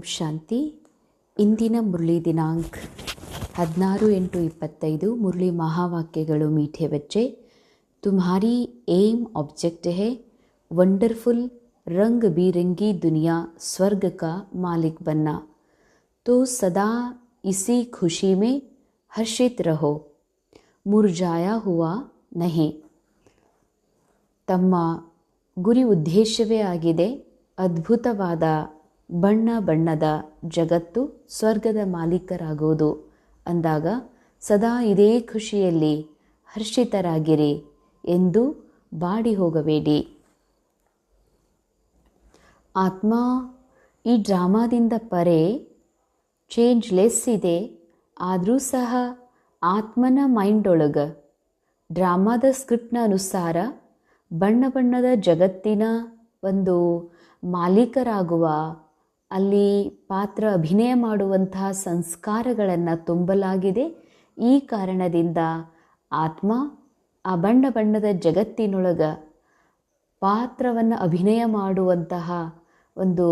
ಶಾಂತಿ. ಇಂದಿನ ಮುರಳಿ ದಿನಾಂಕ 16/8/25. ಮುರಳಿ ಮಹಾವಾಕ್ಯಗಳು ಮೀಠೆ ಬಚ್ಚೆ. तुम्हारी एम ऑब्जेक्ट है वंडरफुल रंग बिरंगी दुनिया स्वर्ग का मालिक बनना, तो सदा इसी खुशी में हर्षित रहो, मुरझाया हुआ नहीं. ತಮ್ಮ ಗುರಿ ಉದ್ದೇಶವೇ ಆಗಿದೆ ಅದ್ಭುತವಾದ ಬಣ್ಣ ಬಣ್ಣದ ಜಗತ್ತು, ಸ್ವರ್ಗದ ಮಾಲೀಕರಾಗುವುದು ಅಂದಾಗ ಸದಾ ಇದೇ ಖುಷಿಯಲ್ಲಿ ಹರ್ಷಿತರಾಗಿರಿ ಎಂದು ಬಾಡಿ ಹೋಗಬೇಡಿ. ಆತ್ಮ ಈ ಡ್ರಾಮಾದಿಂದ ಪರೆ ಚೇಂಜ್ಲೆಸ್ ಇದೆ. ಆದರೂ ಸಹ ಆತ್ಮನ ಮೈಂಡೊಳಗೆ ಡ್ರಾಮಾದ ಸ್ಕ್ರಿಪ್ಟ್ನ ಅನುಸಾರ ಬಣ್ಣ ಬಣ್ಣದ ಜಗತ್ತಿನ ಒಂದು ಮಾಲೀಕರಾಗುವ, ಅಲ್ಲಿ ಪಾತ್ರ ಅಭಿನಯ ಮಾಡುವಂತಹ ಸಂಸ್ಕಾರಗಳನ್ನು ತುಂಬಲಾಗಿದೆ. ಈ ಕಾರಣದಿಂದ ಆತ್ಮ ಆ ಬಣ್ಣ ಬಣ್ಣದ ಜಗತ್ತಿನೊಳಗೆ ಪಾತ್ರವನ್ನು ಅಭಿನಯ ಮಾಡುವಂತಹ ಒಂದು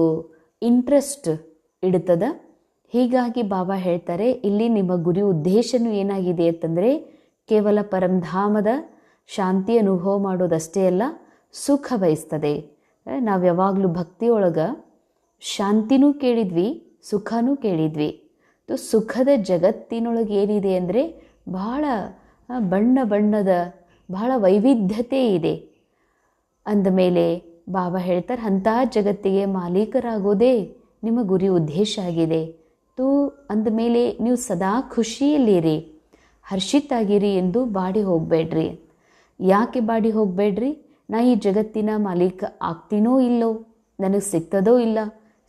ಇಂಟ್ರೆಸ್ಟ್ ಇಡುತ್ತದೆ. ಹೀಗಾಗಿ ಬಾಬಾ ಹೇಳ್ತಾರೆ, ಇಲ್ಲಿ ನಿಮ್ಮ ಗುರಿ ಉದ್ದೇಶನೂ ಏನಾಗಿದೆ ಅಂತಂದರೆ ಕೇವಲ ಪರಂಧಾಮದ ಶಾಂತಿ ಅನುಭವ ಮಾಡೋದಷ್ಟೇ ಅಲ್ಲ, ಸುಖ ಬಯಸ್ತದೆ. ನಾವು ಯಾವಾಗಲೂ ಭಕ್ತಿಯೊಳಗೆ ಶಾಂತಿನೂ ಕೇಳಿದ್ವಿ, ಸುಖನೂ ಕೇಳಿದ್ವಿ. ಸುಖದ ಜಗತ್ತಿನೊಳಗೆ ಏನಿದೆ ಅಂದರೆ ಬಹಳ ಬಣ್ಣ ಬಣ್ಣದ ಬಹಳ ವೈವಿಧ್ಯತೆ ಇದೆ. ಅಂದಮೇಲೆ ಬಾಬಾ ಹೇಳ್ತಾರೆ, ಅಂತಹ ಜಗತ್ತಿಗೆ ಮಾಲೀಕರಾಗೋದೇ ನಿಮ್ಮ ಗುರಿ ಉದ್ದೇಶ ಆಗಿದೆ. ಅಂದಮೇಲೆ ನೀವು ಸದಾ ಖುಷಿಯಲ್ಲಿರಿ, ಹರ್ಷಿತಾಗಿರಿ ಎಂದು ಬಾಡಿ ಹೋಗಬೇಡ್ರಿ. ಯಾಕೆ ಬಾಡಿ ಹೋಗಬೇಡ್ರಿ? ನಾ ಈ ಜಗತ್ತಿನ ಮಾಲೀಕ ಆಗ್ತೀನೋ ಇಲ್ಲೋ, ನನಗೆ ಸಿಗ್ತದೋ ಇಲ್ಲ,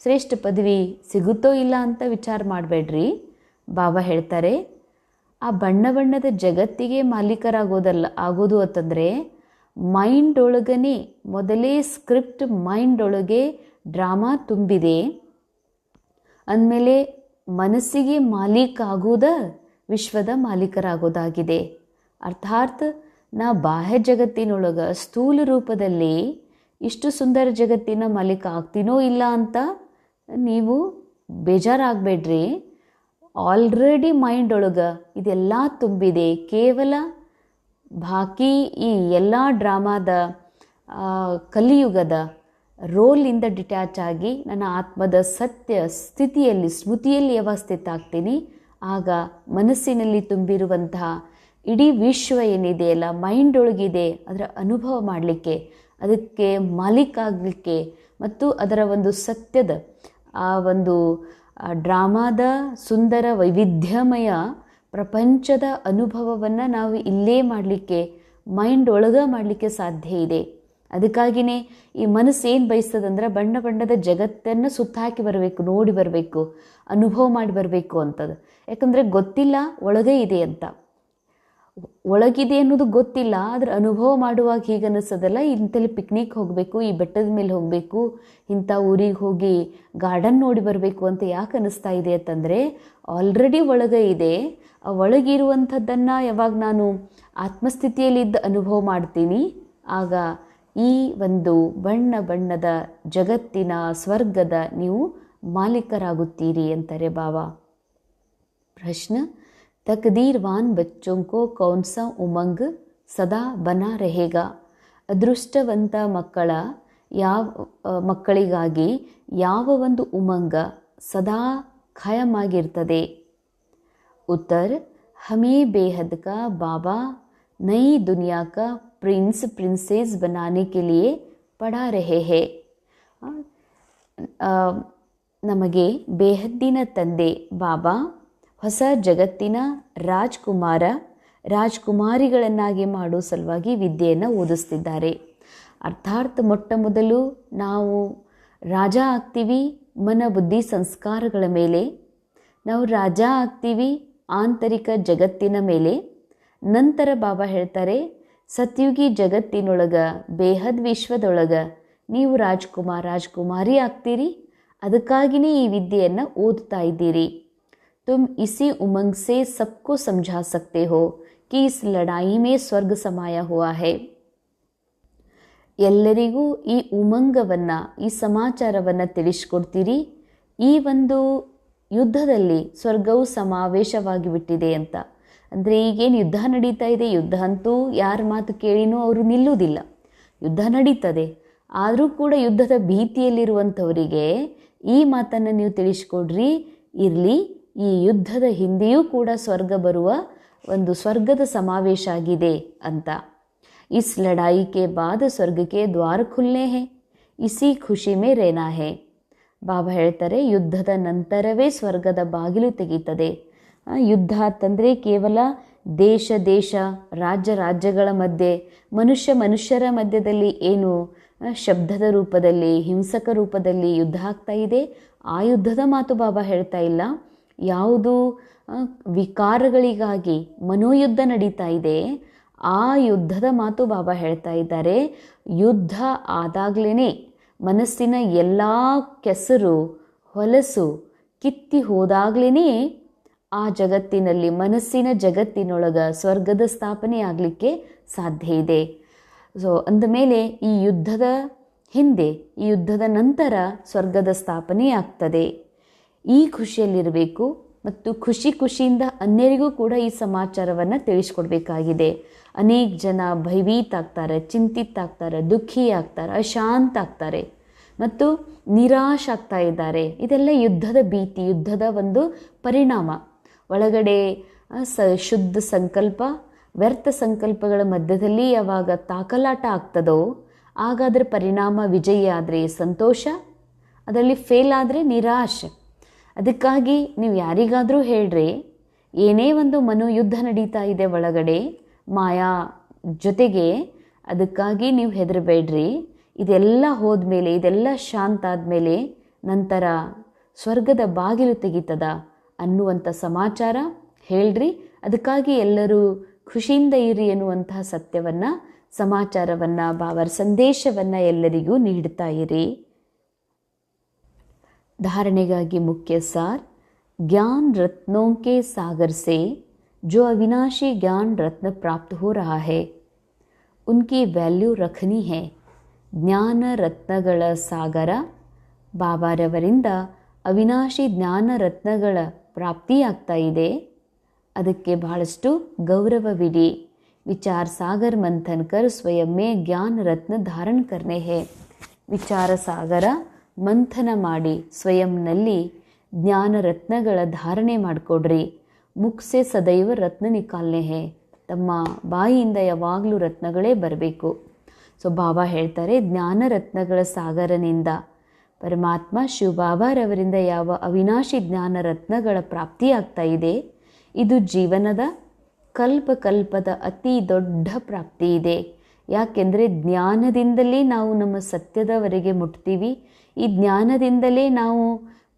ಶ್ರೇಷ್ಠ ಪದವಿ ಸಿಗುತ್ತೋ ಇಲ್ಲ ಅಂತ ವಿಚಾರ ಮಾಡಬೇಡ್ರಿ. ಬಾಬಾ ಹೇಳ್ತಾರೆ, ಆ ಬಣ್ಣ ಬಣ್ಣದ ಜಗತ್ತಿಗೆ ಆಗೋದು ಅಂತಂದರೆ ಮೈಂಡ್ ಒಳಗನೆ ಮೊದಲೇ ಸ್ಕ್ರಿಪ್ಟ್ ಮೈಂಡ್ ಒಳಗೆ ಡ್ರಾಮಾ ತುಂಬಿದೆ. ಅಂದಮೇಲೆ ಮನಸ್ಸಿಗೆ ಮಾಲೀಕ ಆಗೋದ ವಿಶ್ವದ ಮಾಲೀಕರಾಗೋದಾಗಿದೆ. ಅರ್ಥಾತ್ ನಾ ಬಾಹ್ಯ ಜಗತ್ತಿನೊಳಗೆ ಸ್ಥೂಲ ರೂಪದಲ್ಲಿ ಇಷ್ಟು ಸುಂದರ ಜಗತ್ತಿನ ಮಾಲೀಕ ಆಗ್ತೀನೋ ಇಲ್ಲ ಅಂತ ನೀವು ಬೇಜಾರಾಗಬೇಡ್ರಿ. ಆಲ್ರೆಡಿ ಮೈಂಡ್ ಒಳಗೆ ಇದೆಲ್ಲ ತುಂಬಿದೆ. ಕೇವಲ ಬಾಕಿ ಈ ಎಲ್ಲ ಡ್ರಾಮಾದ ಕಲಿಯುಗದ ರೋಲಿಂದ ಡಿಟ್ಯಾಚ್ ಆಗಿ ನನ್ನ ಆತ್ಮದ ಸತ್ಯ ಸ್ಥಿತಿಯಲ್ಲಿ ಸ್ಮೃತಿಯಲ್ಲಿ ಯಾವಾಗ ಸ್ಥಿತ ಆಗ್ತೀನಿ, ಆಗ ಮನಸ್ಸಿನಲ್ಲಿ ತುಂಬಿರುವಂತಹ ಇಡೀ ವಿಶ್ವ ಏನಿದೆಯಲ್ಲ ಮೈಂಡ್ ಒಳಗಿದೆ, ಅದರ ಅನುಭವ ಮಾಡಲಿಕ್ಕೆ, ಅದಕ್ಕೆ ಮಾಲೀಕ ಆಗಲಿಕ್ಕೆ ಮತ್ತು ಅದರ ಒಂದು ಸತ್ಯದ ಆ ಒಂದು ಡ್ರಾಮಾದ ಸುಂದರ ವೈವಿಧ್ಯಮಯ ಪ್ರಪಂಚದ ಅನುಭವವನ್ನು ನಾವು ಇಲ್ಲೇ ಮಾಡಲಿಕ್ಕೆ, ಮೈಂಡ್ ಒಳಗೆ ಮಾಡಲಿಕ್ಕೆ ಸಾಧ್ಯ ಇದೆ. ಅದಕ್ಕಾಗಿಯೇ ಈ ಮನಸ್ಸು ಏನು ಬಯಸ್ತದಂದ್ರೆ ಬಣ್ಣ ಬಣ್ಣದ ಜಗತ್ತನ್ನು ಸುತ್ತಾಕಿ ಬರಬೇಕು, ನೋಡಿ ಬರಬೇಕು, ಅನುಭವ ಮಾಡಿ ಬರಬೇಕು ಅಂತದ್ದು. ಯಾಕಂದರೆ ಗೊತ್ತಿಲ್ಲ ಒಳಗೆ ಇದೆ ಅಂತ, ಒಳಗಿದೆ ಅನ್ನೋದು ಗೊತ್ತಿಲ್ಲ. ಅದ್ರ ಅನುಭವ ಮಾಡುವಾಗ ಹೀಗೆ ಅನ್ನಿಸೋದಲ್ಲ, ಇಂಥಲ್ಲಿ ಪಿಕ್ನಿಕ್ ಹೋಗಬೇಕು, ಈ ಬೆಟ್ಟದ ಮೇಲೆ ಹೋಗಬೇಕು, ಇಂಥ ಊರಿಗೆ ಹೋಗಿ ಗಾರ್ಡನ್ ನೋಡಿ ಬರಬೇಕು ಅಂತ ಯಾಕೆ ಅನ್ನಿಸ್ತಾ ಇದೆ ಅಂತಂದರೆ ಆಲ್ರೆಡಿ ಒಳಗೆ ಇದೆ. ಆ ಒಳಗಿರುವಂಥದ್ದನ್ನು ಯಾವಾಗ ನಾನು ಆತ್ಮಸ್ಥಿತಿಯಲ್ಲಿದ್ದ ಅನುಭವ ಮಾಡ್ತೀನಿ, ಆಗ ಈ ಒಂದು ಬಣ್ಣ ಬಣ್ಣದ ಜಗತ್ತಿನ ಸ್ವರ್ಗದ ನೀವು ಮಾಲೀಕರಾಗುತ್ತೀರಿ ಅಂತಾರೆ ಬಾಬಾ. ಪ್ರಶ್ನ: तकदीरवान बच्चों को कौन सा उमंग सदा बना रहेगा? ಅದೃಷ್ಟವಂತ ಮಕ್ಕಳಿಗಾಗಿ ಯಾವ ಒಂದು ಉಮಂಗ ಸದಾ ಖಾಯಮಾಗಿರ್ತದೆ? ಉತ್ತರ: ಹಮೇ ಬೇಹದ್ ಕಾ ಬಾಬಾ ನई दुनिया का प्रिंस प्रिंसेस बनाने के लिए पढ़ा रहे हैं. ನಮಗೆ ಬೇಹದ್ದಿನ ತಂದೆ ಬಾಬಾ ಹೊಸ ಜಗತ್ತಿನ ರಾಜ್ಕುಮಾರಿಗಳನ್ನಾಗಿ ಮಾಡೋ ಸಲುವಾಗಿ ವಿದ್ಯೆಯನ್ನು ಓದಿಸ್ತಿದ್ದಾರೆ. ಅರ್ಥಾತ್ ಮೊಟ್ಟ ಮೊದಲು ನಾವು ರಾಜ ಆಗ್ತೀವಿ ಮನ ಬುದ್ಧಿ ಸಂಸ್ಕಾರಗಳ ಮೇಲೆ, ನಾವು ರಾಜ ಆಗ್ತೀವಿ ಆಂತರಿಕ ಜಗತ್ತಿನ ಮೇಲೆ. ನಂತರ ಬಾಬಾ ಹೇಳ್ತಾರೆ, ಸತ್ಯುಗಿ ಜಗತ್ತಿನೊಳಗೆ ಬೇಹದ್ ವಿಶ್ವದೊಳಗೆ ನೀವು ರಾಜ್ಕುಮಾರಿ ಆಗ್ತೀರಿ. ಅದಕ್ಕಾಗಿಯೇ ಈ ವಿದ್ಯೆಯನ್ನು ಓದ್ತಾ ಇದ್ದೀರಿ. तुम इसी उमंग से सबको समझा सकते हो कि इस लड़ाई में स्वर्ग समाया हुआ है. ಎಲ್ಲರಿಗೂ ಈ ಉಮಂಗವನ್ನು, ಈ ಸಮಾಚಾರವನ್ನು ತಿಳಿಸ್ಕೊಡ್ತೀರಿ. ಈ ಒಂದು ಯುದ್ಧದಲ್ಲಿ ಸ್ವರ್ಗವು ಸಮಾವೇಶವಾಗಿ ಬಿಟ್ಟಿದೆ ಅಂತ. ಅಂದರೆ ಈಗೇನು ಯುದ್ಧ ನಡೀತಾ ಇದೆ, ಯುದ್ಧ ಅಂತೂ ಯಾರ ಮಾತು ಕೇಳಿನೂ ಅವರು ನಿಲ್ಲುವುದಿಲ್ಲ, ಯುದ್ಧ ನಡೀತದೆ. ಆದರೂ ಕೂಡ ಯುದ್ಧದ ಭೀತಿಯಲ್ಲಿರುವಂಥವರಿಗೆ ಈ ಮಾತನ್ನು ನೀವು ತಿಳಿಸ್ಕೊಡ್ರಿ, ಇರಲಿ ಈ ಯುದ್ಧದ ಹಿಂದೆಯೂ ಕೂಡ ಸ್ವರ್ಗ ಬರುವ ಒಂದು ಸ್ವರ್ಗದ ಸಮಾವೇಶ ಆಗಿದೆ ಅಂತ. ಇಸ್ ಲಡಾಯಿ ಕೆ ಬಾದ್ ಸ್ವರ್ಗಕ್ಕೆ ದ್ವಾರ ಖುಲ್ನೆ ಹೇ, ಇಸಿ ಖುಷಿ ಮೇ ರೇನಾ ಹೇ. ಬಾಬಾ ಹೇಳ್ತಾರೆ, ಯುದ್ಧದ ನಂತರವೇ ಸ್ವರ್ಗದ ಬಾಗಿಲು ತೆಗೀತದೆ. ಯುದ್ಧ ಅಂತಂದರೆ ಕೇವಲ ದೇಶ ರಾಜ್ಯಗಳ ಮಧ್ಯೆ, ಮನುಷ್ಯರ ಮಧ್ಯದಲ್ಲಿ ಏನು ಶಬ್ದದ ರೂಪದಲ್ಲಿ, ಹಿಂಸಕ ರೂಪದಲ್ಲಿ ಯುದ್ಧ ಆಗ್ತಾ ಇದೆ, ಆ ಯುದ್ಧದ ಮಾತು ಬಾಬಾ ಹೇಳ್ತಾ ಇಲ್ಲ. ಯಾವುದು ವಿಕಾರಗಳಿಗಾಗಿ ಮನೋಯುದ್ಧ ನಡೀತಾ ಇದೆ, ಆ ಯುದ್ಧದ ಮಾತು ಬಾಬಾ ಹೇಳ್ತಾ ಇದ್ದಾರೆ. ಯುದ್ಧ ಆದಾಗ್ಲೇ ಮನಸ್ಸಿನ ಎಲ್ಲ ಕೆಸರು ಹೊಲಸು ಕಿತ್ತಿ ಹೋದಾಗ್ಲೇ ಆ ಜಗತ್ತಿನಲ್ಲಿ, ಮನಸ್ಸಿನ ಜಗತ್ತಿನೊಳಗೆ ಸ್ವರ್ಗದ ಸ್ಥಾಪನೆ ಆಗಲಿಕ್ಕೆ ಸಾಧ್ಯ ಇದೆ. ಸೊ ಅಂದಮೇಲೆ ಈ ಯುದ್ಧದ ಹಿಂದೆ, ಈ ಯುದ್ಧದ ನಂತರ ಸ್ವರ್ಗದ ಸ್ಥಾಪನೆ ಆಗ್ತದೆ. ಈ ಖುಷಿಯಲ್ಲಿರಬೇಕು ಮತ್ತು ಖುಷಿಯಿಂದ ಅನ್ಯರಿಗೂ ಕೂಡ ಈ ಸಮಾಚಾರವನ್ನು ತಿಳಿಸ್ಕೊಡ್ಬೇಕಾಗಿದೆ. ಅನೇಕ ಜನ ಭಯಭೀತ ಆಗ್ತಾರೆ, ಚಿಂತಿತ ಆಗ್ತಾರೆ, ದುಃಖಿ ಆಗ್ತಾರೆ, ಅಶಾಂತ ಆಗ್ತಾರೆ ಮತ್ತು ನಿರಾಶ ಆಗ್ತಾ ಇದ್ದಾರೆ. ಇದೆಲ್ಲ ಯುದ್ಧದ ಭೀತಿ, ಯುದ್ಧದ ಒಂದು ಪರಿಣಾಮ. ಒಳಗಡೆ ಶುದ್ಧ ಸಂಕಲ್ಪ, ವ್ಯರ್ಥ ಸಂಕಲ್ಪಗಳ ಮಧ್ಯದಲ್ಲಿ ಯಾವಾಗ ತಾಕಲಾಟ ಆಗ್ತದೋ ಆಗ ಅದರ ಪರಿಣಾಮ ವಿಜಯಿ ಆದರೆ ಸಂತೋಷ, ಅದರಲ್ಲಿ ಫೇಲ್ ಆದರೆ ನಿರಾಶೆ. ಅದಕ್ಕಾಗಿ ನೀವು ಯಾರಿಗಾದರೂ ಹೇಳ್ರಿ, ಏನೇ ಒಂದು ಮನೋಯುದ್ಧ ನಡೀತಾ ಇದೆ ಒಳಗಡೆ ಮಾಯಾ ಜೊತೆಗೆ, ಅದಕ್ಕಾಗಿ ನೀವು ಹೆದರಬೇಡ್ರಿ. ಇದೆಲ್ಲ ಹೋದ್ಮೇಲೆ, ಇದೆಲ್ಲ ಶಾಂತ ಆದಮೇಲೆ ನಂತರ ಸ್ವರ್ಗದ ಬಾಗಿಲು ತೆಗೀತದ ಅನ್ನುವಂಥ ಸಮಾಚಾರ ಹೇಳ್ರಿ. ಅದಕ್ಕಾಗಿ ಎಲ್ಲರೂ ಖುಷಿಯಿಂದ ಇರಿ ಎನ್ನುವಂತಹ ಸತ್ಯವನ್ನು, ಸಮಾಚಾರವನ್ನು, ಬಾಬಾರ ಸಂದೇಶವನ್ನು ಎಲ್ಲರಿಗೂ ನೀಡ್ತಾ ಇರಿ. धारणेಗಾಗಿ मुख्य सार, ज्ञान रत्नों के सागर से जो अविनाशी ज्ञान रत्न प्राप्त हो रहा है उनकी वैल्यू रखनी है. ಜ್ಞಾನ ರತ್ನಗಳ ಸಾಗರ ಬಾಬಾರವರಿಂದ ಅವಿನಾಶಿ ಜ್ಞಾನ ರತ್ನಗಳ ಪ್ರಾಪ್ತಿಯಾಗ್ತಾ ಇದೆ, ಅದಕ್ಕೆ ಬಹಳಷ್ಟು ಗೌರವವಿಡಿ. ವಿಚಾರ ಸಾಗರ್ ಮಂಥನ್ ಕರ್ ಸ್ವಯಂ ಮೇ ಜ್ಞಾನ ರತ್ನ ಧಾರಣ ಕರ್ನೆ ಹೇ. ವಿಚಾರ ಸಾಗರ ಮಂಥನ ಮಾಡಿ ಸ್ವಯಂನಲ್ಲಿ ಜ್ಞಾನ ರತ್ನಗಳ ಧಾರಣೆ ಮಾಡಿಕೊಡ್ರಿ. ಮುಖ್ಸೆ ಸದೈವ ರತ್ನ ನಿಕಾಲ್ನೆ ಹೇ. ತಮ್ಮ ಬಾಯಿಯಿಂದ ಯಾವಾಗಲೂ ರತ್ನಗಳೇ ಬರಬೇಕು. ಸೊ ಬಾಬಾ ಹೇಳ್ತಾರೆ, ಜ್ಞಾನ ರತ್ನಗಳ ಸಾಗರನಿಂದ ಪರಮಾತ್ಮ ಶಿವಬಾಬಾರವರಿಂದ ಯಾವ ಅವಿನಾಶಿ ಜ್ಞಾನ ರತ್ನಗಳ ಪ್ರಾಪ್ತಿಯಾಗ್ತಾ ಇದೆ, ಇದು ಜೀವನದ ಕಲ್ಪದ ಅತಿ ದೊಡ್ಡ ಪ್ರಾಪ್ತಿ ಇದೆ. ಯಾಕೆಂದರೆ ಜ್ಞಾನದಿಂದಲೇ ನಾವು ನಮ್ಮ ಸತ್ಯದವರೆಗೆ ಮುಟ್ತೀವಿ. ಈ ಜ್ಞಾನದಿಂದಲೇ ನಾವು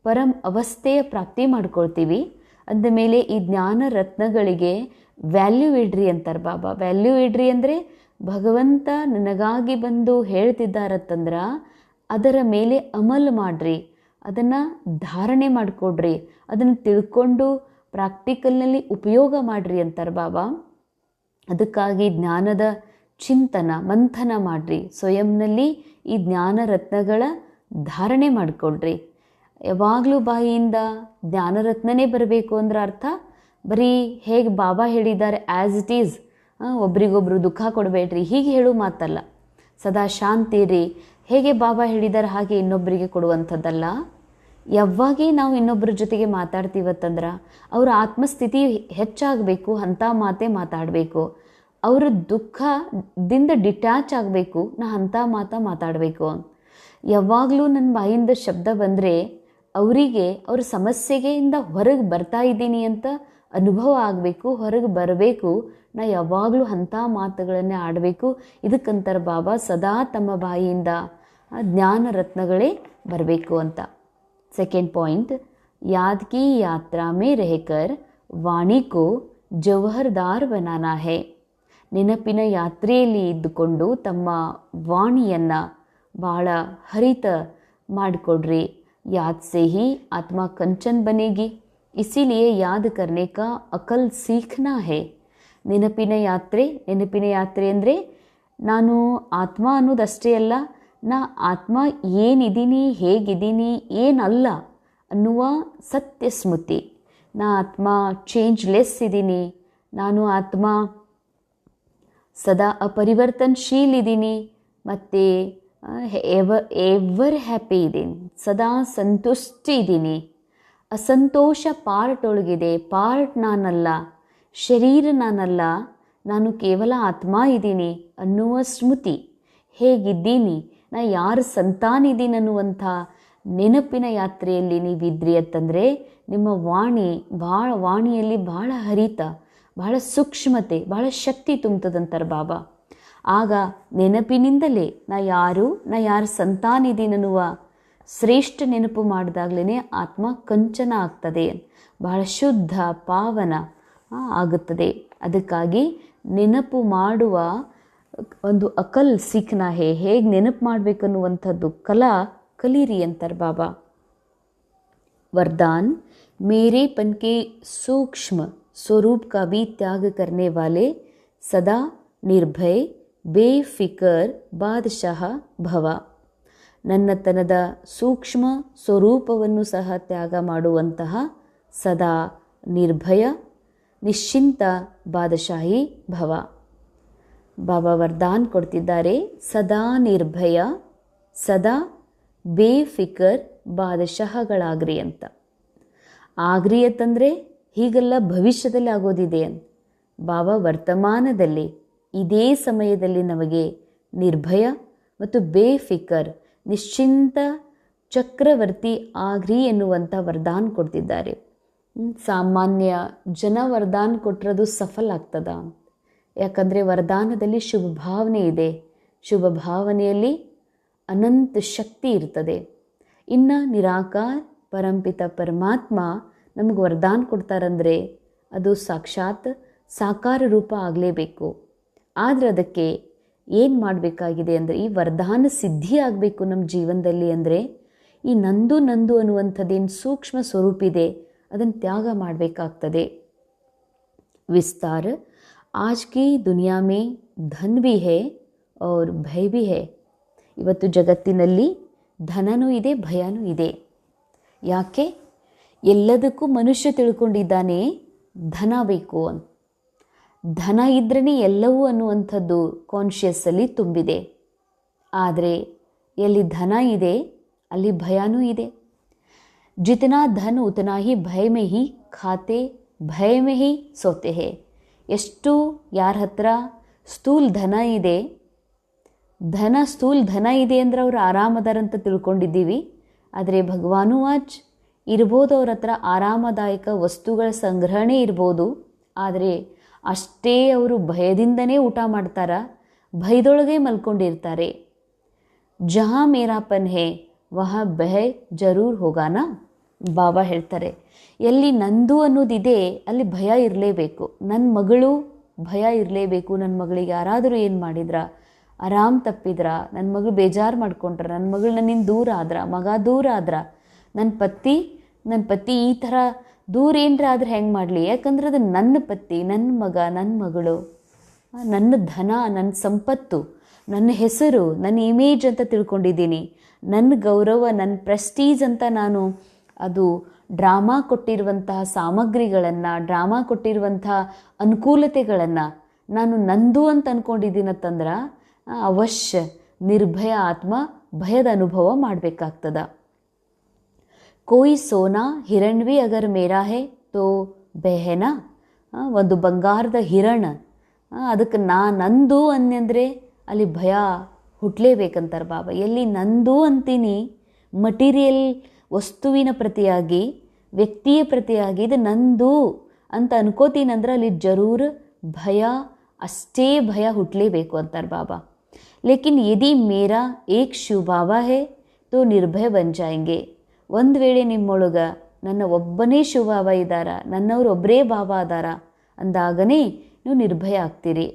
ಪರಂ ಅವಸ್ಥೆಯ ಪ್ರಾಪ್ತಿ ಮಾಡ್ಕೊಳ್ತೀವಿ. ಅಂದಮೇಲೆ ಈ ಜ್ಞಾನ ರತ್ನಗಳಿಗೆ ವ್ಯಾಲ್ಯೂ ಇಡ್ರಿ ಅಂತಾರೆ ಬಾಬಾ. ವ್ಯಾಲ್ಯೂ ಇಡ್ರಿ ಅಂದರೆ ಭಗವಂತ ನನಗಾಗಿ ಬಂದು ಹೇಳ್ತಿದ್ದಾರತ್ತಂದ್ರೆ ಅದರ ಮೇಲೆ ಅಮಲ್ ಮಾಡಿರಿ, ಅದನ್ನು ಧಾರಣೆ ಮಾಡಿಕೊಡ್ರಿ, ಅದನ್ನು ತಿಳ್ಕೊಂಡು ಪ್ರಾಕ್ಟಿಕಲ್ನಲ್ಲಿ ಉಪಯೋಗ ಮಾಡಿರಿ ಅಂತಾರೆ ಬಾಬಾ. ಅದಕ್ಕಾಗಿ ಜ್ಞಾನದ ಚಿಂತನ ಮಂಥನ ಮಾಡಿರಿ. ಸ್ವಯಂನಲ್ಲಿ ಈ ಜ್ಞಾನ ರತ್ನಗಳ ಧಾರಣೆ ಮಾಡಿಕೊಡ್ರಿ. ಯಾವಾಗಲೂ ಬಾಯಿಯಿಂದ ಜ್ಞಾನರತ್ನನೇ ಬರಬೇಕು ಅಂದ್ರೆ ಅರ್ಥ ಬರೀ ಹೇಗೆ ಬಾಬಾ ಹೇಳಿದ್ದಾರೆ ಆ್ಯಸ್ ಇಟ್ ಈಸ್, ಒಬ್ರಿಗೊಬ್ರು ದುಃಖ ಕೊಡಬೇಡ್ರಿ ಹೀಗೆ ಹೇಳೋ ಮಾತಲ್ಲ. ಸದಾ ಶಾಂತಿ ಇರಿ, ಹೇಗೆ ಬಾಬಾ ಹೇಳಿದ್ದಾರೆ ಹಾಗೆ ಇನ್ನೊಬ್ಬರಿಗೆ ಕೊಡುವಂಥದ್ದಲ್ಲ. ಯಾವಾಗೇ ನಾವು ಇನ್ನೊಬ್ಬರ ಜೊತೆಗೆ ಮಾತಾಡ್ತೀವತ್ತಂದ್ರೆ ಅವರ ಆತ್ಮಸ್ಥಿತಿ ಹೆಚ್ಚಾಗಬೇಕು, ಅಂಥ ಮಾತೇ ಮಾತಾಡಬೇಕು. ಅವರ ದುಃಖದಿಂದ ಡಿಟ್ಯಾಚ್ ಆಗಬೇಕು, ನಾ ಅಂಥ ಮಾತಾಡಬೇಕು. ಯಾವಾಗಲೂ ನನ್ನ ಬಾಯಿಂದ ಶಬ್ದ ಬಂದರೆ ಅವರಿಗೆ ಅವ್ರ ಸಮಸ್ಯೆಗೆಯಿಂದ ಹೊರಗೆ ಬರ್ತಾ ಇದ್ದೀನಿ ಅಂತ ಅನುಭವ ಆಗಬೇಕು, ಹೊರಗೆ ಬರಬೇಕು. ನಾ ಯಾವಾಗಲೂ ಅಂಥ ಮಾತುಗಳನ್ನೇ ಆಡಬೇಕು. ಇದಕ್ಕಂತಾರೆ ಬಾಬಾ ಸದಾ ತಮ್ಮ ಬಾಯಿಯಿಂದ ಜ್ಞಾನ ರತ್ನಗಳೇ ಬರಬೇಕು ಅಂತ. ಸೆಕೆಂಡ್ ಪಾಯಿಂಟ್, ಯಾದ್ ಕಿ ಯಾತ್ರಾ ಮೇ ರಹಕರ್ ವಾಣಿ ಕೋ ಜವಹರ್ದಾರ್ ಬನಾನಾ ಹೇ. ನೆನಪಿನ ಯಾತ್ರೆಯಲ್ಲಿ ಇದ್ದುಕೊಂಡು ತಮ್ಮ ವಾಣಿಯನ್ನು ಭಾಳ ಹರಿತ ಮಾಡಿಕೊಡ್ರಿ. ಯಾದ್ ಸೇ ಹಿ ಆತ್ಮ ಕಂಚನ್ ಬನೇಗಿ, ಇಸಿಲಿಯೇ ಯಾದ್ ಕರ್ನೆ ಕಾ ಅಕಲ್ ಸೀಖ್ನಾ ಹೇ. ನೆನಪಿನ ಯಾತ್ರೆ ಅಂದರೆ ನಾನು ಆತ್ಮ ಅನ್ನೋದಷ್ಟೇ ಅಲ್ಲ, ನಾ ಆತ್ಮ ಏನಿದ್ದೀನಿ, ಹೇಗಿದ್ದೀನಿ, ಏನಲ್ಲ ಅನ್ನುವ ಸತ್ಯ ಸ್ಮೃತಿ. ನಾ ಆತ್ಮ ಚೇಂಜ್ಲೆಸ್ ಇದ್ದೀನಿ, ನಾನು ಆತ್ಮ ಸದಾ ಅಪರಿವರ್ತನಶೀಲ್ ಇದ್ದೀನಿ, ಮತ್ತು ಎವರ್ ಹ್ಯಾಪಿ ಇದ್ದೀನಿ, ಸದಾ ಸಂತುಷ್ಟಿ ಇದ್ದೀನಿ. ಅಸಂತೋಷ ಪಾರ್ಟ್ ಒಳಗಿದೆ, ಪಾರ್ಟ್ ನಾನಲ್ಲ, ಶರೀರ ನಾನಲ್ಲ, ನಾನು ಕೇವಲ ಆತ್ಮ ಇದ್ದೀನಿ ಅನ್ನುವ ಸ್ಮೃತಿ. ಹೇಗಿದ್ದೀನಿ, ನಾ ಯಾರ ಸಂತಾನ ಇದ್ದೀನಿ ಅನ್ನುವಂಥ ನೆನಪಿನ ಯಾತ್ರೆಯಲ್ಲಿ ನೀವಿದ್ರಿ ಅಂತಂದರೆ ನಿಮ್ಮ ವಾಣಿಯಲ್ಲಿ ಭಾಳ ಹರಿತ, ಭಾಳ ಸೂಕ್ಷ್ಮತೆ, ಭಾಳ ಶಕ್ತಿ ತುಂಬ್ತದಂತಾರೆ ಬಾಬಾ. ಆಗ ನೆನಪಿನಿಂದಲೇ ನಾ ಯಾರ ಸಂತಾನ ಇದ್ದೀನಿ ಅನ್ನುವ ಶ್ರೇಷ್ಠ ನೆನಪು ಮಾಡಿದಾಗಲೇ ಆತ್ಮ ಕಂಚನ ಆಗ್ತದೆ, ಬಹಳ ಶುದ್ಧ ಪಾವನ ಆಗುತ್ತದೆ. ಅದಕ್ಕಾಗಿ ನೆನಪು ಮಾಡುವ ಒಂದು ಅಕಲ್ ಸಿಖ್ನಾ ಹೇಗೆ ನೆನಪು ಮಾಡಬೇಕನ್ನುವಂಥದ್ದು ಕಲೀರಿ ಅಂತಾರೆ ಬಾಬಾ. वरदान, मेरेपन के सूक्ष्म स्वरूप का भी त्याग करने वाले सदा निर्भय ಬೇಫಿಕರ್ ಬಾದಶಾಹ ಭವ. ನನ್ನತನದ ಸೂಕ್ಷ್ಮ ಸ್ವರೂಪವನ್ನು ಸಹ ತ್ಯಾಗ ಮಾಡುವಂತಹ ಸದಾ ನಿರ್ಭಯ ನಿಶ್ಚಿಂತ ಬಾದಶಾಹಿ ಭವ. ಬಾಬಾ ವರದಾನ್ ಕೊಡ್ತಿದ್ದಾರೆ, ಸದಾ ನಿರ್ಭಯ, ಸದಾ ಬೇಫಿಕರ್ ಬಾದಶಾಹಗಳಾಗ್ರಿ ಅಂತ. ಆಗ್ರಿ ಅಂತಂದರೆ ಹೀಗೆಲ್ಲ ಭವಿಷ್ಯದಲ್ಲಿ ಆಗೋದಿದೆ ಅಂತ. ಬಾಬಾ ವರ್ತಮಾನದಲ್ಲಿ ಇದೇ ಸಮಯದಲ್ಲಿ ನಮಗೆ ನಿರ್ಭಯ ಮತ್ತು ಬೇಫಿಕರ್ ನಿಶ್ಚಿಂತ ಚಕ್ರವರ್ತಿ ಆಗ್ರಿ ಎನ್ನುವಂಥ ವರದಾನ ಕೊಡ್ತಿದ್ದಾರೆ. ಸಾಮಾನ್ಯ ಜನ ವರದಾನ ಕೊಟ್ಟರದು ಸಫಲ ಆಗ್ತದ? ಯಾಕಂದರೆ ವರದಾನದಲ್ಲಿ ಶುಭ ಭಾವನೆ ಇದೆ, ಶುಭ ಭಾವನೆಯಲ್ಲಿ ಅನಂತ ಶಕ್ತಿ ಇರ್ತದೆ. ಇನ್ನು ನಿರಾಕಾರ ಪರಂಪಿತ ಪರಮಾತ್ಮ ನಮಗೆ ವರದಾನ ಕೊಡ್ತಾರಂದರೆ ಅದು ಸಾಕ್ಷಾತ್ ಸಾಕಾರ ರೂಪ ಆಗಲೇಬೇಕು. ಆದರೆ ಅದಕ್ಕೆ ಏನು ಮಾಡಬೇಕಾಗಿದೆ ಅಂದರೆ, ಈ ವರದಾನ ಸಿದ್ಧಿ ಆಗಬೇಕು ನಮ್ಮ ಜೀವನದಲ್ಲಿ ಅಂದರೆ ಈ ನಂದು ಅನ್ನುವಂಥದ್ದೇನು ಸೂಕ್ಷ್ಮ ಸ್ವರೂಪ ಇದೆ ಅದನ್ನು ತ್ಯಾಗ ಮಾಡಬೇಕಾಗ್ತದೆ. ವಿಸ್ತಾರ, ಆಜ್ ಕಿ ದುನಿಯಾ ಮೇ ಧನ್ ಭಿ ಹೈ ಔರ್ ಭಯ ಭಿ ಹೈ. ಇವತ್ತು ಜಗತ್ತಿನಲ್ಲಿ ಧನನೂ ಇದೆ, ಭಯನೂ ಇದೆ. ಯಾಕೆ? ಎಲ್ಲದಕ್ಕೂ ಮನುಷ್ಯ ತಿಳ್ಕೊಂಡಿದ್ದಾನೆ ಧನ ಬೇಕು ಅಂತ. ಧನ ಇದ್ರೇ ಎಲ್ಲವೂ ಅನ್ನುವಂಥದ್ದು ಕಾನ್ಷಿಯಸ್ಸಲ್ಲಿ ತುಂಬಿದೆ. ಆದರೆ ಎಲ್ಲಿ ಧನ ಇದೆ ಅಲ್ಲಿ ಭಯನೂ ಇದೆ. ಜಿತನಾ ಧನ ಉತನಾ ಹಿ ಭಯ ಮೇ ಹಿ ಖಾತೆ, ಭಯ ಮೇ ಹಿ ಸೋತೆ ಹೇ. ಎಷ್ಟು ಯಾರ ಹತ್ರ ಸ್ಥೂಲ ಧನ ಇದೆ, ಸ್ಥೂಲ ಧನ ಇದೆ ಅಂದರೆ ಅವರು ಆರಾಮದಾರಂತ ತಿಳ್ಕೊಂಡಿದ್ದೀವಿ. ಆದರೆ ಭಗವಾನು ವಾಚ್ ಇರ್ಬೋದು, ಅವ್ರ ಹತ್ರ ಆರಾಮದಾಯಕ ವಸ್ತುಗಳ ಸಂಗ್ರಹಣೆ ಇರ್ಬೋದು, ಆದರೆ ಅಷ್ಟೇ ಅವರು ಭಯದಿಂದನೇ ಊಟ ಮಾಡ್ತಾರ, ಭಯದೊಳಗೆ ಮಲ್ಕೊಂಡಿರ್ತಾರೆ. ಜಹಾ ಮೇರಾಪನ್ ಹೇ ವಹಾ ಭಯ ಜರೂರ್ ಹೋಗಾನ. ಬಾಬಾ ಹೇಳ್ತಾರೆ, ಎಲ್ಲಿ ನಂದು ಅನ್ನೋದಿದೆ ಅಲ್ಲಿ ಭಯ ಇರಲೇಬೇಕು. ನನ್ನ ಮಗಳು ಭಯ ಇರಲೇಬೇಕು. ನನ್ನ ಮಗಳಿಗೆ ಯಾರಾದರೂ ಏನು ಮಾಡಿದ್ರ, ಆರಾಮ್ ತಪ್ಪಿದ್ರ, ನನ್ನ ಮಗಳು ಬೇಜಾರು ಮಾಡ್ಕೊಂಡ್ರ, ನನ್ನ ಮಗಳು ನನ್ನಿಂದ ದೂರ ಆದ್ರ, ಮಗ ದೂರ ಆದ್ರ, ನನ್ನ ಪತಿ ಈ ಥರ ದೂರ ಏನರ ಆದ್ರೆ ಹೆಂಗೆ ಮಾಡಲಿ? ಯಾಕಂದ್ರೆ ಅದು ನನ್ನ ಪತಿ, ನನ್ನ ಮಗ, ನನ್ನ ಮಗಳು, ನನ್ನ ಧನ, ನನ್ನ ಸಂಪತ್ತು, ನನ್ನ ಹೆಸರು, ನನ್ನ ಇಮೇಜ್ ಅಂತ ತಿಳ್ಕೊಂಡಿದ್ದೀನಿ. ನನ್ನ ಗೌರವ, ನನ್ನ ಪ್ರೆಸ್ಟೀಜ್ ಅಂತ ನಾನು ಅದು ಡ್ರಾಮಾ ಕೊಟ್ಟಿರುವಂತಹ ಸಾಮಗ್ರಿಗಳನ್ನು, ಡ್ರಾಮಾ ಕೊಟ್ಟಿರುವಂತಹ ಅನುಕೂಲತೆಗಳನ್ನು ನಾನು ನಂದು ಅಂತ ಅಂದ್ಕೊಂಡಿದ್ದೀನಂತಂದ್ರೆ ಅವಶ್ಯ ನಿರ್ಭಯ ಆತ್ಮ ಭಯದ ಅನುಭವ ಮಾಡಬೇಕಾಗ್ತದ. ಕೋಯಿ ಸೋನಾ ಹಿರಣ್ವಿ ಅಗರ್ ಮೇರಾ ಹೇ ತೋ ಬೆಹೆನ. ಒಂದು ಬಂಗಾರದ ಹಿರಣ, ಅದಕ್ಕೆ ನಂದು ಅನ್ನಂದರೆ ಅಲ್ಲಿ ಭಯ ಹುಟ್ಟಲೇಬೇಕಂತಾರೆ ಬಾಬಾ. ಎಲ್ಲಿ ನಂದು ಅಂತೀನಿ ಮಟೀರಿಯಲ್ ವಸ್ತುವಿನ ಪ್ರತಿಯಾಗಿ, ವ್ಯಕ್ತಿಯ ಪ್ರತಿಯಾಗಿ ಇದು ನಂದು ಅಂತ ಅನ್ಕೋತೀನಂದ್ರೆ ಅಲ್ಲಿ ಜರೂರ್ ಭಯ, ಅಷ್ಟೇ ಭಯ ಹುಟ್ಟಲೇಬೇಕು ಅಂತಾರೆ ಬಾಬಾ. ಲೇಕಿನ್ ಯದಿ ಮೇರಾ ಏಕ್ ಶಿವ ಬಾಬಾ ಹೇ ತೋ ನಿರ್ಭಯ ಬನ್ ಜಾಯಂಗೆ. ಒಂದು ವೇಳೆ ನಿಮ್ಮೊಳಗೆ ನನ್ನ ಒಬ್ಬನೇ ಶಿವ ಬಾಬಾ ಇದ್ದಾರ, ನನ್ನವರು ಒಬ್ಬರೇ ಬಾಬಾ ಅದಾರ ಅಂದಾಗನೇ ನೀವು ನಿರ್ಭಯ ಆಗ್ತೀರಿ.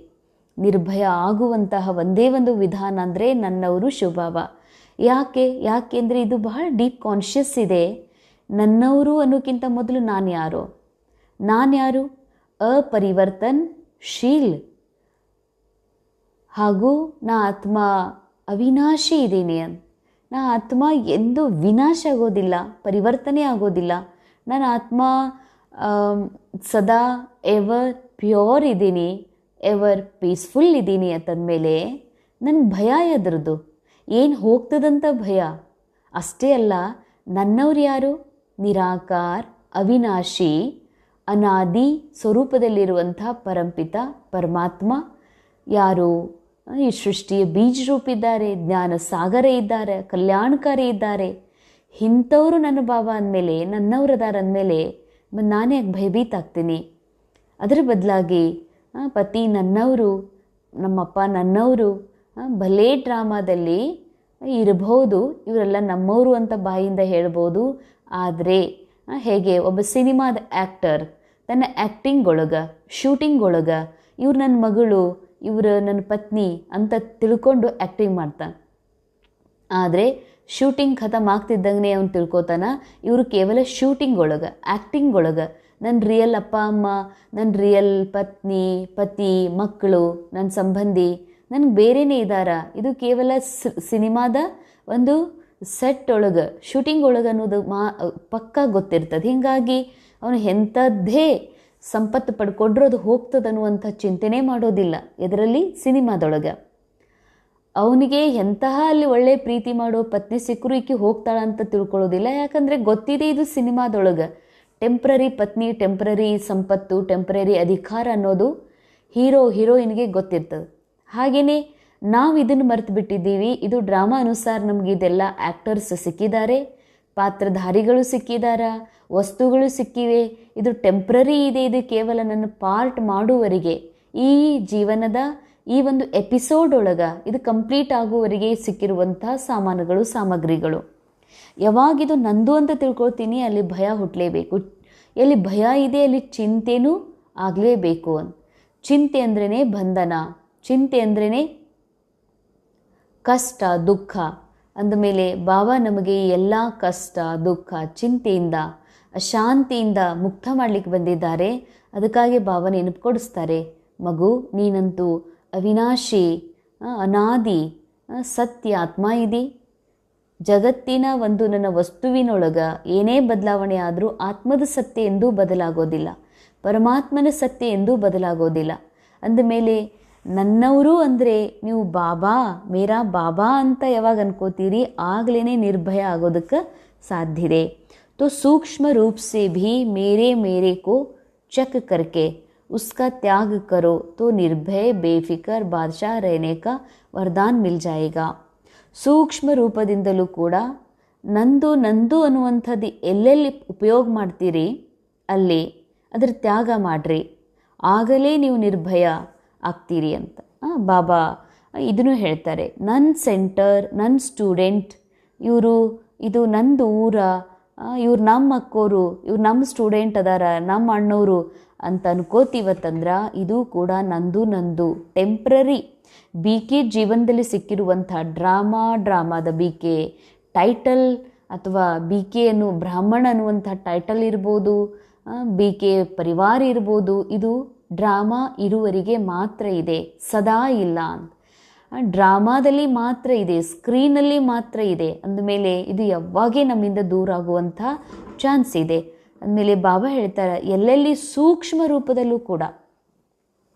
ನಿರ್ಭಯ ಆಗುವಂತಹ ಒಂದೇ ಒಂದು ವಿಧಾನ ಅಂದರೆ ನನ್ನವರು ಶಿವ ಬಾಬಾ. ಯಾಕೆಂದರೆ ಇದು ಬಹಳ ಡೀಪ್ ಕಾನ್ಷಿಯಸ್ ಇದೆ. ನನ್ನವರು ಅನ್ನೋಕ್ಕಿಂತ ಮೊದಲು ನಾನು ಯಾರು? ಅಪರಿವರ್ತನಶೀಲ್, ಹಾಗೂ ನಾ ಆತ್ಮ ಅವಿನಾಶಿ ಇದ್ದೀನಿ ಅಂತ. ನನ್ನ ಆತ್ಮ ಎಂದೂ ವಿನಾಶ ಆಗೋದಿಲ್ಲ, ಪರಿವರ್ತನೆ ಆಗೋದಿಲ್ಲ. ನನ್ನ ಆತ್ಮ ಸದಾ ಎವರ್ ಪ್ಯೂರ್ ಇದ್ದೀನಿ, ಎವರ್ ಪೀಸ್ಫುಲ್ ಇದ್ದೀನಿ ಅಂತಂದಮೇಲೆ ನನಗೆ ಭಯ ಎದ್ರದ್ದು ಏನು ಹೋಗ್ತದಂತ ಭಯ. ಅಷ್ಟೇ ಅಲ್ಲ, ನನ್ನವ್ರು ಯಾರು? ನಿರಾಕಾರ, ಅವಿನಾಶಿ, ಅನಾದಿ ಸ್ವರೂಪದಲ್ಲಿರುವಂಥ ಪರಂಪಿತ ಪರಮಾತ್ಮ ಯಾರು ಈ ಸೃಷ್ಟಿಯ ಬೀಜ ರೂಪಿದ್ದಾರೆ, ಜ್ಞಾನ ಸಾಗರ ಇದ್ದಾರೆ, ಕಲ್ಯಾಣಕಾರಿ ಇದ್ದಾರೆ. ಇಂಥವರು ನನ್ನ ಬಾಬಾ ಅಂದಮೇಲೆ, ನನ್ನವ್ರದಾರ ಅಂದಮೇಲೆ ನಾನೇ ಯಾಕೆ ಭಯಭೀತ ಆಗ್ತೀನಿ? ಅದರ ಬದಲಾಗಿ ಪತಿ ನನ್ನವರು, ನಮ್ಮಪ್ಪ ನನ್ನವರು, ಭಲೇ ಡ್ರಾಮಾದಲ್ಲಿ ಇರಬಹುದು, ಇವರೆಲ್ಲ ನಮ್ಮವರು ಅಂತ ಬಾಯಿಂದ ಹೇಳ್ಬೋದು. ಆದರೆ ಹೇಗೆ ಒಬ್ಬ ಸಿನಿಮಾದ ಆ್ಯಕ್ಟರ್ ತನ್ನ ಆ್ಯಕ್ಟಿಂಗ್ ಒಳಗೆ, ಶೂಟಿಂಗ್ ಒಳಗೆ ಇವ್ರು ನನ್ನ ಮಗಳು, ಇವರು ನನ್ನ ಪತ್ನಿ ಅಂತ ತಿಳ್ಕೊಂಡು ಆ್ಯಕ್ಟಿಂಗ್ ಮಾಡ್ತಾನೆ. ಆದರೆ ಶೂಟಿಂಗ್ ಖತಮ್ ಆಗ್ತಿದ್ದಂಗೆ ಅವ್ನು ತಿಳ್ಕೊತಾನ ಇವರು ಕೇವಲ ಶೂಟಿಂಗ್ ಒಳಗೆ, ಆ್ಯಕ್ಟಿಂಗ್ ಒಳಗೆ ನನ್ನ ರಿಯಲ್ ಅಪ್ಪ ಅಮ್ಮ, ನನ್ನ ರಿಯಲ್ ಪತ್ನಿ, ಪತಿ, ಮಕ್ಕಳು, ನನ್ನ ಸಂಬಂಧಿ ನನಗೆ ಬೇರೆಯೇ ಇದ್ದಾರ. ಇದು ಕೇವಲ ಸಿನಿಮಾದ ಒಂದು ಸೆಟ್ ಒಳಗೆ, ಶೂಟಿಂಗ್ ಒಳಗೆ ಅನ್ನೋದು ಪಕ್ಕಾ ಗೊತ್ತಿರ್ತದೆ. ಹೀಗಾಗಿ ಅವನು ಎಂಥದ್ದೇ ಸಂಪತ್ತು ಪಡ್ಕೊಂಡ್ರೂ ಅದು ಹೋಗ್ತದನ್ನುವಂಥ ಚಿಂತನೆ ಮಾಡೋದಿಲ್ಲ. ಇದರಲ್ಲಿ ಸಿನಿಮಾದೊಳಗೆ ಅವನಿಗೆ ಎಂತಹ ಅಲ್ಲಿ ಒಳ್ಳೆ ಪ್ರೀತಿ ಮಾಡೋ ಪತ್ನಿ ಸಿಕ್ಕರು ಈಕೆ ಹೋಗ್ತಾಳ ಅಂತ ತಿಳ್ಕೊಳ್ಳೋದಿಲ್ಲ. ಯಾಕಂದರೆ ಗೊತ್ತಿದೆ ಇದು ಸಿನಿಮಾದೊಳಗೆ ಟೆಂಪ್ರರಿ ಪತ್ನಿ, ಟೆಂಪ್ರರಿ ಸಂಪತ್ತು, ಟೆಂಪ್ರರಿ ಅಧಿಕಾರ ಅನ್ನೋದು ಹೀರೋಯಿನ್ಗೆ ಗೊತ್ತಿರ್ತದೆ. ಹಾಗೆಯೇ ನಾವು ಇದನ್ನು ಮರೆತು ಬಿಟ್ಟಿದ್ದೀವಿ. ಇದು ಡ್ರಾಮಾ ಅನುಸಾರ ನಮಗೆ ಇದೆಲ್ಲ ಆ್ಯಕ್ಟರ್ಸ್ ಸಿಕ್ಕಿದ್ದಾರೆ, ಪಾತ್ರಧಾರಿಗಳು ಸಿಕ್ಕಿದಾರ, ವಸ್ತುಗಳು ಸಿಕ್ಕಿವೆ. ಇದು ಟೆಂಪ್ರರಿ ಇದೆ, ಇದು ಕೇವಲ ನನ್ನ ಪಾರ್ಟ್ ಮಾಡುವವರೆಗೆ, ಈ ಜೀವನದ ಈ ಒಂದು ಎಪಿಸೋಡ್ ಒಳಗೆ ಇದು ಕಂಪ್ಲೀಟ್ ಆಗುವವರೆಗೆ ಸಿಕ್ಕಿರುವಂಥ ಸಾಮಾನುಗಳು, ಸಾಮಗ್ರಿಗಳು. ಯಾವಾಗಿದು ನಂದು ಅಂತ ತಿಳ್ಕೊಳ್ತೀನಿ ಅಲ್ಲಿ ಭಯ ಹುಟ್ಟಲೇಬೇಕು. ಎಲ್ಲಿ ಭಯ ಇದೆ ಅಲ್ಲಿ ಚಿಂತೆನೂ ಆಗಲೇಬೇಕು. ಚಿಂತೆ ಅಂದ್ರೇ ಬಂಧನ, ಚಿಂತೆ ಅಂದ್ರೇ ಕಷ್ಟ, ದುಃಖ. ಅಂದಮೇಲೆ ಬಾಬಾ ನಮಗೆ ಎಲ್ಲ ಕಷ್ಟ, ದುಃಖ, ಚಿಂತೆಯಿಂದ, ಅಶಾಂತಿಯಿಂದ ಮುಕ್ತ ಮಾಡಲಿಕ್ಕೆ ಬಂದಿದ್ದಾರೆ. ಅದಕ್ಕಾಗಿ ಬಾಬಾ ನೆನಪು ಕೊಡಿಸ್ತಾರೆ, ಮಗು ನೀನಂತೂ ಅವಿನಾಶಿ, ಅನಾದಿ, ಸತ್ಯ ಆತ್ಮ ಇದಿ. ಜಗತ್ತಿನ ಒಂದು ನನ್ನ ವಸ್ತುವಿನೊಳಗೆ ಏನೇ ಬದಲಾವಣೆ ಆದರೂ ಆತ್ಮದ ಸತ್ಯ ಎಂದೂ ಬದಲಾಗೋದಿಲ್ಲ, ಪರಮಾತ್ಮನ ಸತ್ಯ ಎಂದೂ ಬದಲಾಗೋದಿಲ್ಲ. ಅಂದಮೇಲೆ ನನ್ನವರು ಅಂದರೆ ನೀವು ಬಾಬಾ, ಮೇರಾ ಬಾಬಾ ಅಂತ ಯಾವಾಗ ಅನ್ಕೋತೀರಿ ಆಗಲೇ ನಿರ್ಭಯ ಆಗೋದಕ್ಕೆ ಸಾಧ್ಯತೆ. तो सूक्ष्म रूप से भी मेरे को चक करके उसका त्याग करो तो निर्भय बेफिकर बादशाह रहने का वरदान मिल जाएगा. ಸೂಕ್ಷ್ಮ ರೂಪದಿಂದಲೂ ಕೂಡ ನಂದು ನಂದು ಅನ್ನುವಂಥದ್ದು ಎಲ್ಲೆಲ್ಲಿ ಉಪಯೋಗ ಮಾಡ್ತೀರಿ ಅಲ್ಲಿ ಅದರ ತ್ಯಾಗ ಮಾಡಿರಿ, ಆಗಲೇ ನೀವು ನಿರ್ಭಯ ಆಗ್ತೀರಿ ಅಂತ ಬಾಬಾ ಇದನ್ನು ಹೇಳ್ತಾರೆ. ನನ್ನ ಸೆಂಟರ್, ನನ್ನ ಸ್ಟೂಡೆಂಟ್, ಇವರು ಇದು ನಂದು ಊರ, ಇವ್ರು ನಮ್ಮ ಅಕ್ಕೋರು, ಇವ್ರು ನಮ್ಮ ಸ್ಟೂಡೆಂಟ್ ಅದಾರ, ನಮ್ಮ ಅಣ್ಣವರು ಅಂತ ಅನ್ಕೋತೀವತ್ತಂದ್ರೆ ಇದು ಕೂಡ ನಂದು ಟೆಂಪ್ರರಿ ಬಿ.ಕೆ ಜೀವನದಲ್ಲಿ ಸಿಕ್ಕಿರುವಂಥ ಡ್ರಾಮಾದ ಬಿ.ಕೆ ಟೈಟಲ್, ಅಥವಾ ಬಿ.ಕೆ ಅನ್ನು ಬ್ರಾಹ್ಮಣ ಅನ್ನುವಂಥ ಟೈಟಲ್ ಇರ್ಬೋದು, ಬಿ.ಕೆ ಪರಿವಾರ ಇರ್ಬೋದು. ಇದು ಡ್ರಾಮಾ ಇರುವರಿಗೆ ಮಾತ್ರ ಇದೆ, ಸದಾ ಇಲ್ಲ. ಡ್ರಾಮಾದಲ್ಲಿ ಮಾತ್ರ ಇದೆ, ಸ್ಕ್ರೀನಲ್ಲಿ ಮಾತ್ರ ಇದೆ. ಅಂದಮೇಲೆ ಇದು ಯಾವಾಗೇ ನಮ್ಮಿಂದ ದೂರ ಆಗುವಂಥ ಚಾನ್ಸ್ ಇದೆ. ಅಂದಮೇಲೆ ಬಾಬಾ ಹೇಳ್ತಾರೆ, ಎಲ್ಲೆಲ್ಲಿ ಸೂಕ್ಷ್ಮ ರೂಪದಲ್ಲೂ ಕೂಡ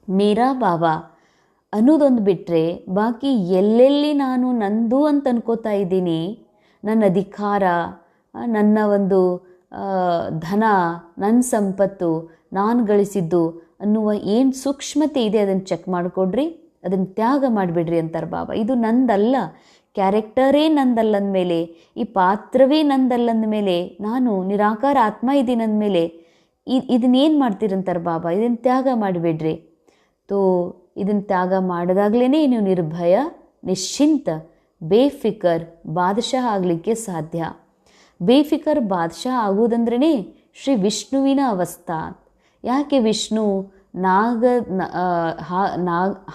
ಮೇರಾ ಬಾಬಾ ಅನ್ನೋದೊಂದು ಬಿಟ್ಟರೆ ಬಾಕಿ ಎಲ್ಲೆಲ್ಲಿ ನಾನು ನಂದು ಅಂತ ಅನ್ಕೋತಾ ಇದ್ದೀನಿ, ನನ್ನ ಅಧಿಕಾರ, ನನ್ನ ಒಂದು ಧನ, ನನ್ನ ಸಂಪತ್ತು, ನಾನು ಗಳಿಸಿದ್ದು ಅನ್ನುವ ಏನು ಸೂಕ್ಷ್ಮತೆ ಇದೆ ಅದನ್ನು ಚೆಕ್ ಮಾಡಿಕೊಡ್ರಿ, ಅದನ್ನು ತ್ಯಾಗ ಮಾಡಿಬಿಡ್ರಿ ಅಂತಾರೆ ಬಾಬಾ. ಇದು ನಂದಲ್ಲ, ಕ್ಯಾರೆಕ್ಟರೇ ನಂದಲ್ಲ ಅಂದಮೇಲೆ, ಈ ಪಾತ್ರವೇ ನಂದಲ್ಲ ಅಂದಮೇಲೆ, ನಾನು ನಿರಾಕಾರ ಆತ್ಮ ಇದ್ದೀನಿ ಅಂದಮೇಲೆ ಇದನ್ನೇನು ಮಾಡ್ತೀರಂತಾರೆ ಬಾಬಾ. ಇದನ್ನು ತ್ಯಾಗ ಮಾಡಿಬಿಡ್ರಿ. ತೋ ಇದನ್ನು ತ್ಯಾಗ ಮಾಡಿದಾಗಲೇ ನೀವು ನಿರ್ಭಯ, ನಿಶ್ಚಿಂತ, ಬೇಫಿಕರ್ ಬಾದಶಾಹ ಆಗಲಿಕ್ಕೆ ಸಾಧ್ಯ. ಬೇಫಿಕರ್ ಬಾದಶಾಹ ಆಗುವುದಂದ್ರೇ ಶ್ರೀ ವಿಷ್ಣುವಿನ ಅವಸ್ಥಾ. ಯಾಕೆ ವಿಷ್ಣು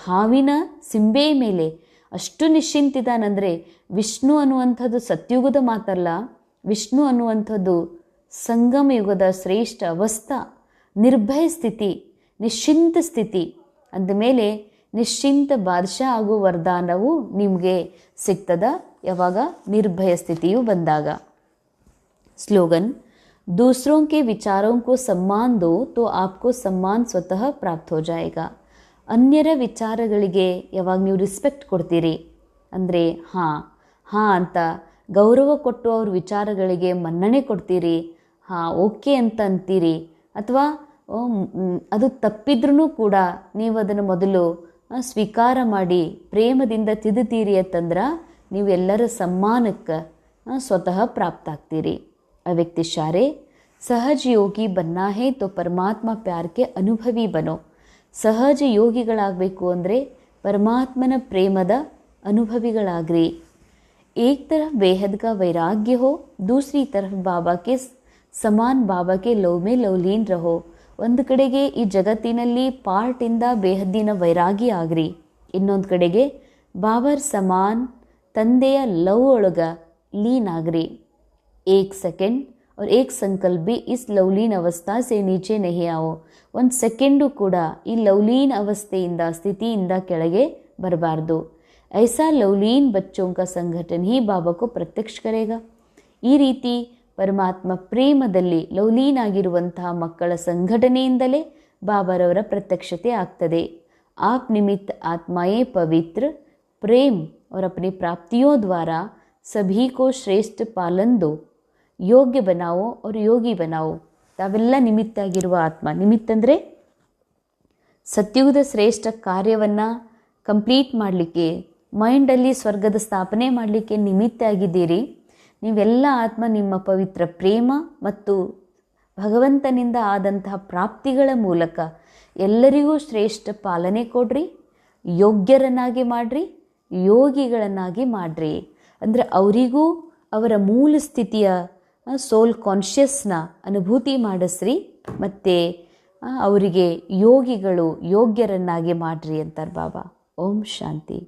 ಹಾವಿನ ಸಿಂಬೆಯ ಮೇಲೆ ಅಷ್ಟು ನಿಶ್ಚಿಂತಿದ್ದಾನಂದರೆ, ವಿಷ್ಣು ಅನ್ನುವಂಥದ್ದು ಸತ್ಯುಗದ ಮಾತಲ್ಲ, ವಿಷ್ಣು ಅನ್ನುವಂಥದ್ದು ಸಂಗಮ ಯುಗದ ಶ್ರೇಷ್ಠ ಅವಸ್ಥಾ, ನಿರ್ಭಯ ಸ್ಥಿತಿ, ನಿಶ್ಚಿಂತ ಸ್ಥಿತಿ. ಅಂದಮೇಲೆ ನಿಶ್ಚಿಂತ ಬಾದಶಾಹ ಆಗುವ ವರದಾನವು ನಿಮಗೆ ಸಿಗ್ತದ. ಯಾವಾಗ ನಿರ್ಭಯ ಸ್ಥಿತಿಯು ಬಂದಾಗ. ಸ್ಲೋಗನ್: दूसरों के विचारों को सम्मान दो तो आपको सम्मान स्वतः प्राप्त हो जाएगा. ಅನ್ಯರ ವಿಚಾರಗಳಿಗೆ ಯಾವಾಗ ನೀವು ರಿಸ್ಪೆಕ್ಟ್ ಕೊಡ್ತೀರಿ ಅಂದರೆ ಹಾಂ ಅಂತ ಗೌರವ ಕೊಟ್ಟು ಅವ್ರ ವಿಚಾರಗಳಿಗೆ ಮನ್ನಣೆ ಕೊಡ್ತೀರಿ, ಓಕೆ ಅಂತ ಅಂತೀರಿ, ಅಥವಾ ಅದು ತಪ್ಪಿದ್ರೂ ಕೂಡ ನೀವು ಅದನ್ನು ಮೊದಲು ಸ್ವೀಕಾರ ಮಾಡಿ ಪ್ರೇಮದಿಂದ ತಿದ್ದುತ್ತೀರಿ ಅಂತಂದ್ರೆ ನೀವು ಎಲ್ಲರ ಸಮ್ಮಾನಕ್ಕೆ ಸ್ವತಃ ಪ್ರಾಪ್ತ ಆಗ್ತೀರಿ. ಅವ್ಯಕ್ತಿ ಶಾರೆ सहज योगी बनना है तो परमात्मा प्यार के अनुभवी बनो. ಸಹಜ ಯೋಗಿಗಳಾಗಬೇಕು ಅಂದರೆ ಪರಮಾತ್ಮನ ಪ್ರೇಮದ ಅನುಭವಿಗಳಾಗ್ರಿ. एक तरफ बेहद का वैराग्य हो, दूसरी तरफ बाबा के समान बाबा के लव में लवलीन रहो. ಒಂದು ಕಡೆಗೆ ಈ ಜಗತ್ತಿನಲ್ಲಿ ಪಾರ್ಟಿಂದ ಬೇಹದ್ದಿನ ವೈರಾಗಿ ಆಗ್ರಿ, ಇನ್ನೊಂದು ಕಡೆಗೆ ಬಾಬರ್ ಸಮಾನ್ ತಂದೆಯ ಲವ್ ಒಳಗ ಲೀನ್ ಆಗ್ರಿ. एक सेकेंड और एक संकल्प भी इस लवलीन अवस्था से नीचे नहीं आओ. ಒಂದು ಸೆಕೆಂಡು ಕೂಡ ಈ ಲವ್ಲೀನ್ ಅವಸ್ಥೆಯಿಂದ ಸ್ಥಿತಿಯಿಂದ ಕೆಳಗೆ ಬರಬಾರ್ದು. ऐसा लवलीन बच्चों का संगठन ही बाबा को प्रत्यक्ष करेगा. ಈ ರೀತಿ ಪರಮಾತ್ಮ ಪ್ರೇಮದಲ್ಲಿ ಲವ್ಲೀನ್ ಆಗಿರುವಂತಹ ಮಕ್ಕಳ ಸಂಘಟನೆಯಿಂದಲೇ ಬಾಬಾರವರ ಪ್ರತ್ಯಕ್ಷತೆ ಆಗ್ತದೆ. आप निमित्त आत्माएं पवित्र प्रेम और अपनी प्राप्तियों द्वारा सभी को श्रेष्ठ पालन दो. ಯೋಗ್ಯ ಬನಾವೋ और ಯೋಗಿ ಬನಾವೋ. ತಾವೆಲ್ಲ ನಿಮಿತ್ತ ಆಗಿರುವ ಆತ್ಮ. ನಿಮಿತ್ತ ಅಂದರೆ ಸತ್ಯುಗದ ಶ್ರೇಷ್ಠ ಕಾರ್ಯವನ್ನು ಕಂಪ್ಲೀಟ್ ಮಾಡಲಿಕ್ಕೆ, ಮೈಂಡಲ್ಲಿ ಸ್ವರ್ಗದ ಸ್ಥಾಪನೆ ಮಾಡಲಿಕ್ಕೆ ನಿಮಿತ್ತ ಆಗಿದ್ದೀರಿ. ನೀವೆಲ್ಲ ಆತ್ಮ ನಿಮ್ಮ ಪವಿತ್ರ ಪ್ರೇಮ ಮತ್ತು ಭಗವಂತನಿಂದ ಆದಂತಹ ಪ್ರಾಪ್ತಿಗಳ ಮೂಲಕ ಎಲ್ಲರಿಗೂ ಶ್ರೇಷ್ಠ ಪಾಲನೆ ಕೊಡ್ರಿ, ಯೋಗ್ಯರನ್ನಾಗಿ ಮಾಡಿರಿ, ಯೋಗಿಗಳನ್ನಾಗಿ ಮಾಡಿರಿ. ಅಂದರೆ ಅವರಿಗೂ ಅವರ ಮೂಲ ಸ್ಥಿತಿಯ ಸೋಲ್ ಕಾನ್ಷಿಯಸ್ನ ಅನುಭೂತಿ ಮಾಡಿಸ್ರಿ, ಮತ್ತು ಅವರಿಗೆ ಯೋಗಿಗಳು ಯೋಗ್ಯರನ್ನಾಗಿ ಮಾಡಿರಿ ಅಂತಾರೆ ಬಾಬಾ. ಓಂ ಶಾಂತಿ.